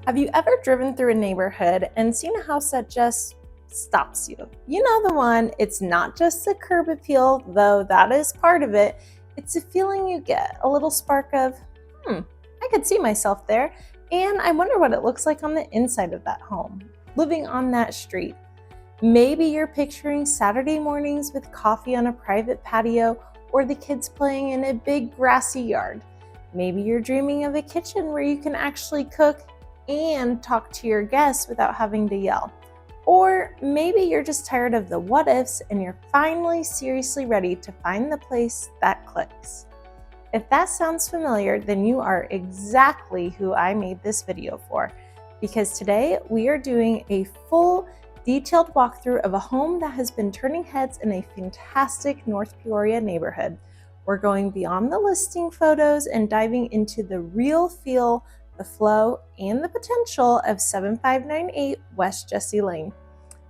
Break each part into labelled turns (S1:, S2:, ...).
S1: Have you ever driven through a neighborhood and seen a house that just stops you? You know the one. It's not just the curb appeal, though that is part of it. It's a feeling you get, a little spark of, I could see myself there, and I wonder what it looks like on the inside of that home, living on that street. Maybe you're picturing Saturday mornings with coffee on a private patio or the kids playing in a big grassy yard. Maybe you're dreaming of a kitchen where you can actually cook and talk to your guests without having to yell. Or maybe you're just tired of the what ifs and you're finally seriously ready to find the place that clicks. If that sounds familiar, then you are exactly who I made this video for, because today we are doing a full detailed walkthrough of a home that has been turning heads in a fantastic North Peoria neighborhood. We're going beyond the listing photos and diving into the real feel, the flow, and the potential of 7598 West Jessie Lane.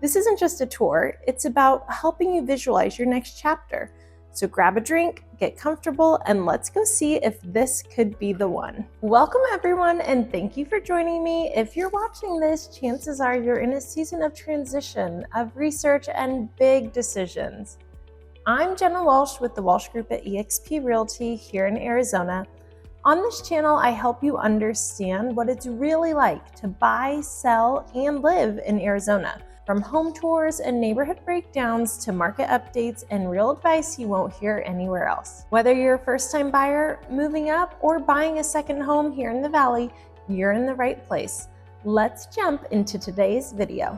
S1: This isn't just a tour, it's about helping you visualize your next chapter. So grab a drink, get comfortable, and let's go see if this could be the one. Welcome everyone, and thank you for joining me. If you're watching this, chances are you're in a season of transition, of research, and big decisions. I'm Jenna Walsh with the Walsh Group at EXP Realty here in Arizona. On this channel, I help you understand what it's really like to buy, sell, and live in Arizona. From home tours and neighborhood breakdowns to market updates and real advice you won't hear anywhere else. Whether you're a first-time buyer, moving up, or buying a second home here in the Valley, you're in the right place. Let's jump into today's video.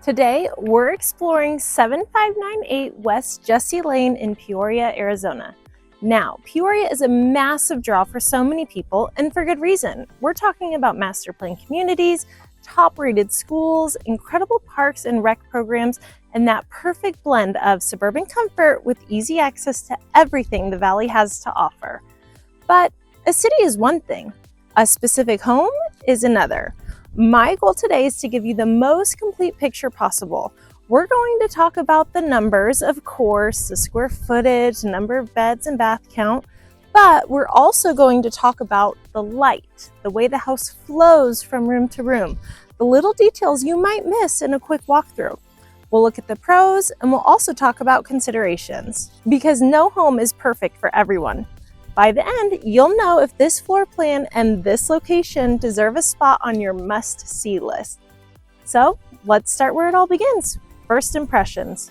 S1: Today, we're exploring 7598 West Jessie Lane in Peoria, Arizona. Now, Peoria is a massive draw for so many people, and for good reason. We're talking about master plan communities, top-rated schools, incredible parks and rec programs, and that perfect blend of suburban comfort with easy access to everything the Valley has to offer. But a city is one thing, a specific home is another. My goal today is to give you the most complete picture possible. We're going to talk about the numbers, of course, the square footage, number of beds and bath count, but we're also going to talk about the light, the way the house flows from room to room, the little details you might miss in a quick walkthrough. We'll look at the pros, and we'll also talk about considerations, because no home is perfect for everyone. By the end, you'll know if this floor plan and this location deserve a spot on your must-see list. So let's start where it all begins. First impressions.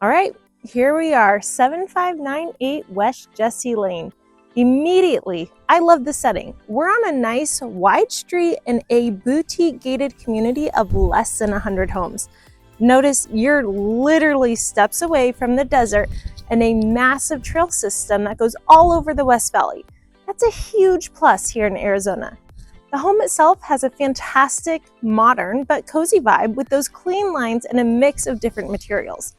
S1: All right, here we are, 7598 West Jessie Lane. Immediately, I love the setting. We're on a nice wide street in a boutique gated community of less than 100 homes. Notice you're literally steps away from the desert and a massive trail system that goes all over the West Valley. That's a huge plus here in Arizona. The home itself has a fantastic, modern, but cozy vibe with those clean lines and a mix of different materials.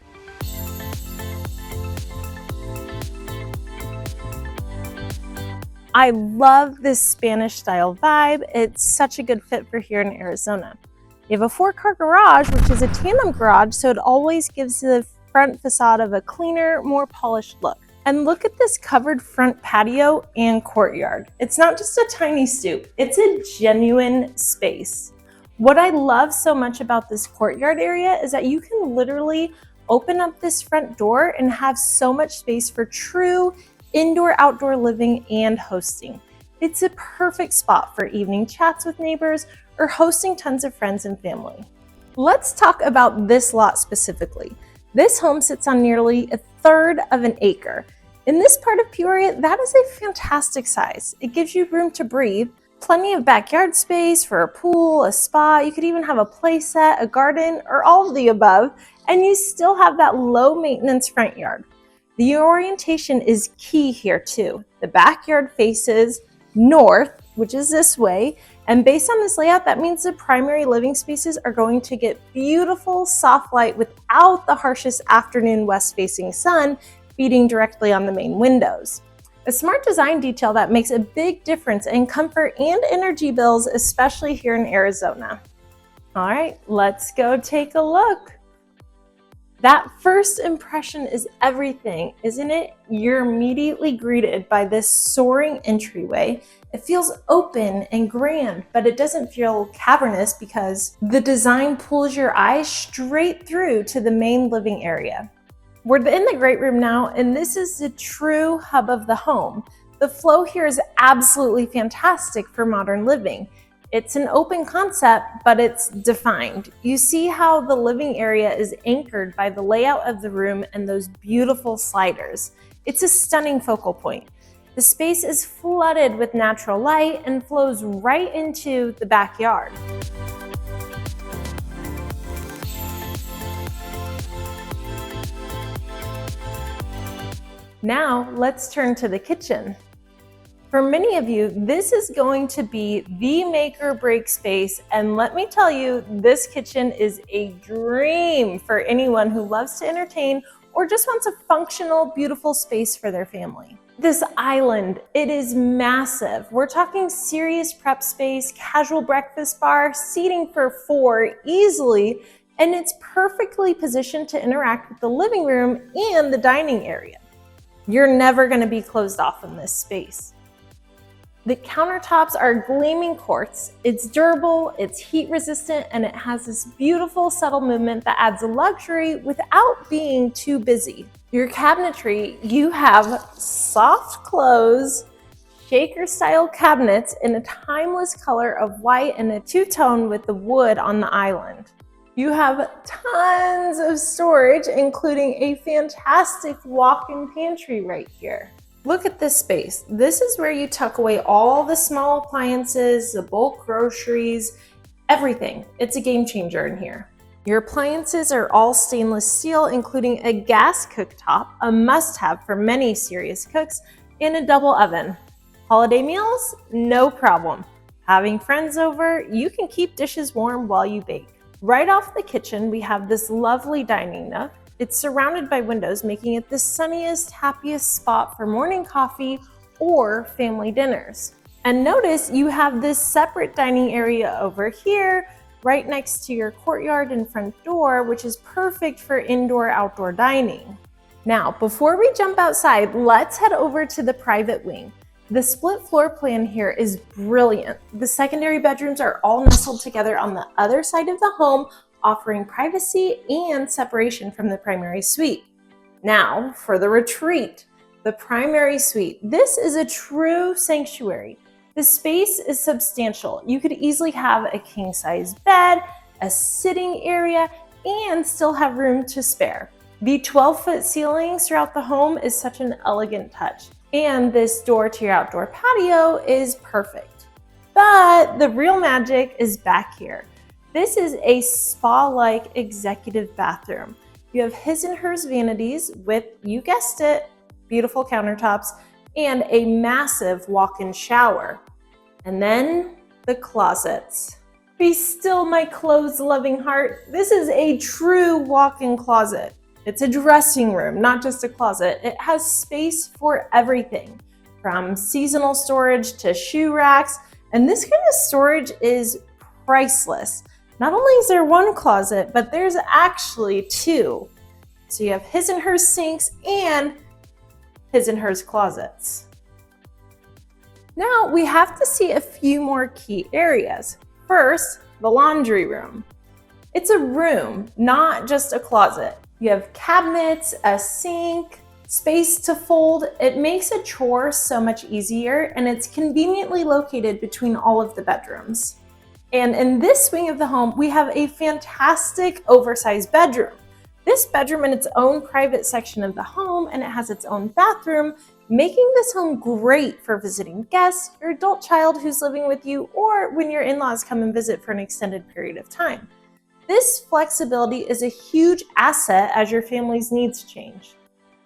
S1: I love this Spanish style vibe. It's such a good fit for here in Arizona. You have a 4-car garage, which is a tandem garage, so it always gives the front facade of a cleaner, more polished look. And look at this covered front patio and courtyard. It's not just a tiny stoop, it's a genuine space. What I love so much about this courtyard area is that you can literally open up this front door and have so much space for true indoor-outdoor living and hosting. It's a perfect spot for evening chats with neighbors or hosting tons of friends and family. Let's talk about this lot specifically. This home sits on nearly 1/3 of an acre. In this part of Peoria, that is a fantastic size. It gives you room to breathe, plenty of backyard space for a pool, a spa. You could even have a play set, a garden, or all of the above, and you still have that low maintenance front yard. The orientation is key here too. The backyard faces north, which is this way, and based on this layout, that means the primary living spaces are going to get beautiful soft light without the harshest afternoon west-facing sun beating directly on the main windows. A smart design detail that makes a big difference in comfort and energy bills, especially here in Arizona. All right, let's go take a look. That first impression is everything, isn't it? You're immediately greeted by this soaring entryway. It feels open and grand, but it doesn't feel cavernous because the design pulls your eyes straight through to the main living area. We're in the great room now, and this is the true hub of the home. The flow here is absolutely fantastic for modern living. It's an open concept, but it's defined. You see how the living area is anchored by the layout of the room and those beautiful sliders. It's a stunning focal point. The space is flooded with natural light and flows right into the backyard. Now let's turn to the kitchen. For many of you, this is going to be the make or break space, and let me tell you, this kitchen is a dream for anyone who loves to entertain or just wants a functional, beautiful space for their family. This island, it is massive. We're talking serious prep space, casual breakfast bar, seating for 4 easily, and it's perfectly positioned to interact with the living room and the dining area. You're never going to be closed off in this space. The countertops are gleaming quartz. It's durable, it's heat resistant, and it has this beautiful subtle movement that adds a luxury without being too busy. Your cabinetry, you have soft close, shaker style cabinets in a timeless color of white and a two-tone with the wood on the island. You have tons of storage, including a fantastic walk-in pantry right here. Look at this space. This is where you tuck away all the small appliances, the bulk groceries, everything. It's a game changer in here. Your appliances are all stainless steel, including a gas cooktop, a must-have for many serious cooks, and a double oven. Holiday meals? No problem. Having friends over, you can keep dishes warm while you bake. Right off the kitchen, we have this lovely dining nook. It's surrounded by windows, making it the sunniest, happiest spot for morning coffee or family dinners. And notice you have this separate dining area over here, right next to your courtyard and front door, which is perfect for indoor-outdoor dining. Now, before we jump outside, let's head over to the private wing. The split floor plan here is brilliant. The secondary bedrooms are all nestled together on the other side of the home, offering privacy and separation from the primary suite. Now, for the retreat, the primary suite. This is a true sanctuary. The space is substantial. You could easily have a king-size bed, a sitting area, and still have room to spare. The 12-foot ceilings throughout the home is such an elegant touch. And this door to your outdoor patio is perfect. But the real magic is back here. This is a spa-like executive bathroom. You have his and hers vanities with, you guessed it, beautiful countertops and a massive walk-in shower. And then the closets. Be still, my clothes-loving heart. This is a true walk-in closet. It's a dressing room, not just a closet. It has space for everything, from seasonal storage to shoe racks. And this kind of storage is priceless. Not only is there one closet, but there's actually 2. So you have his and hers sinks and his and hers closets. Now we have to see a few more key areas. First, the laundry room. It's a room, not just a closet. You have cabinets, a sink, space to fold. It makes a chore so much easier, and it's conveniently located between all of the bedrooms. And in this wing of the home, we have a fantastic oversized bedroom. This bedroom in its own private section of the home, and it has its own bathroom, making this home great for visiting guests, your adult child who's living with you, or when your in-laws come and visit for an extended period of time. This flexibility is a huge asset as your family's needs change.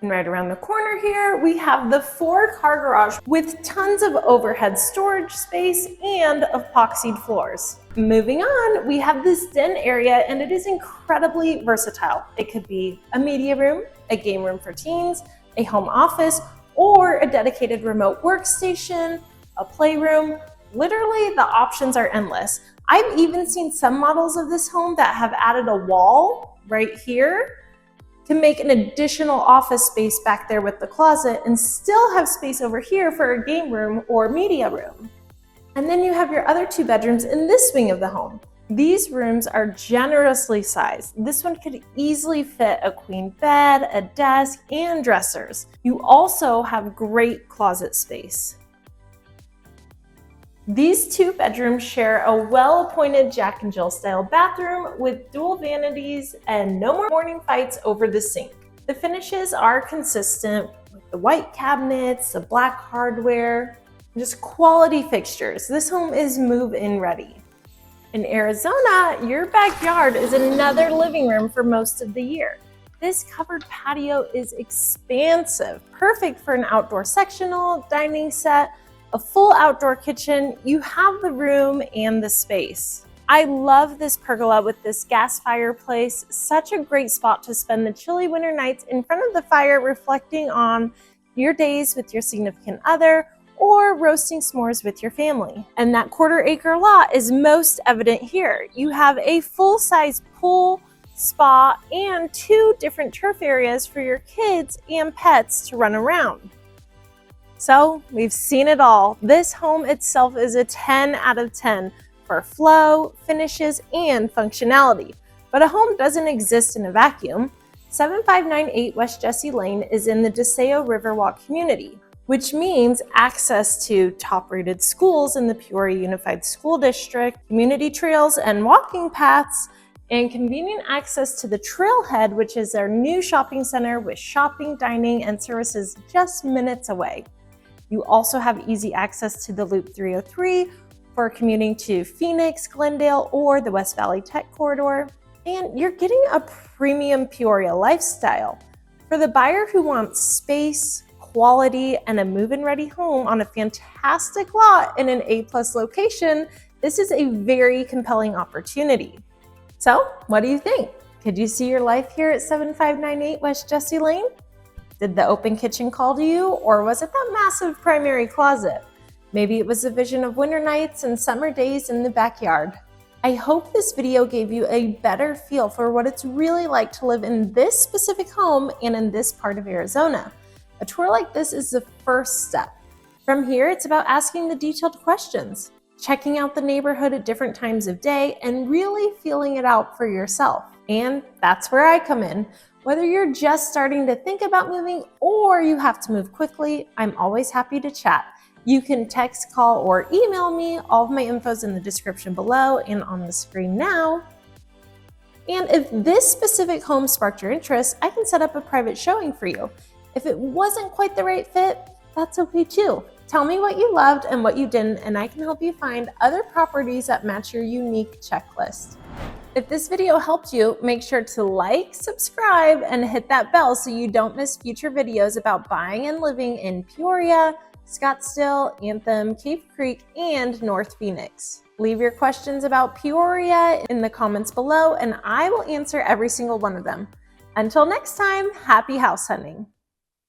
S1: And right around the corner here, we have the 4-car garage with tons of overhead storage space and epoxied floors. Moving on, we have this den area, and it is incredibly versatile. It could be a media room, a game room for teens, a home office, or a dedicated remote workstation, a playroom. Literally, the options are endless. I've even seen some models of this home that have added a wall right here to make an additional office space back there with the closet and still have space over here for a game room or media room. And then you have your other 2 bedrooms in this wing of the home. These rooms are generously sized. This one could easily fit a queen bed, a desk, and dressers. You also have great closet space. These 2 bedrooms share a well-appointed Jack and Jill style bathroom with dual vanities and no more morning fights over the sink. The finishes are consistent with the white cabinets, the black hardware, just quality fixtures. This home is move-in ready. In Arizona, your backyard is another living room for most of the year. This covered patio is expansive, perfect for an outdoor sectional, dining set, a full outdoor kitchen. You have the room and the space. I love this pergola with this gas fireplace. Such a great spot to spend the chilly winter nights in front of the fire, reflecting on your days with your significant other or roasting s'mores with your family. And that 1/4 acre lot is most evident here. You have a full-size pool, spa, and 2 different turf areas for your kids and pets to run around. So we've seen it all. This home itself is a 10 out of 10 for flow, finishes, and functionality. But a home doesn't exist in a vacuum. 7598 West Jesse Lane is in the DeSeo Riverwalk community, which means access to top-rated schools in the Peoria Unified School District, community trails and walking paths, and convenient access to the Trailhead, which is our new shopping center with shopping, dining, and services just minutes away. You also have easy access to the Loop 303 for commuting to Phoenix, Glendale, or the West Valley Tech Corridor. And you're getting a premium Peoria lifestyle. For the buyer who wants space, quality, and a move-in ready home on a fantastic lot in an A+ location, this is a very compelling opportunity. So what do you think? Could you see your life here at 7598 West Jesse Lane? Did the open kitchen call to you, or was it that massive primary closet? Maybe it was a vision of winter nights and summer days in the backyard. I hope this video gave you a better feel for what it's really like to live in this specific home and in this part of Arizona. A tour like this is the first step. From here, it's about asking the detailed questions, checking out the neighborhood at different times of day, and really feeling it out for yourself. And that's where I come in. Whether you're just starting to think about moving or you have to move quickly, I'm always happy to chat. You can text, call, or email me. All of my info is in the description below and on the screen now. And if this specific home sparked your interest, I can set up a private showing for you. If it wasn't quite the right fit, that's okay too. Tell me what you loved and what you didn't, and I can help you find other properties that match your unique checklist. If this video helped you, make sure to like, subscribe, and hit that bell so you don't miss future videos about buying and living in Peoria, Scottsdale, Anthem, Cave Creek, and North Phoenix. Leave your questions about Peoria in the comments below, and I will answer every single one of them. Until next time, happy house hunting.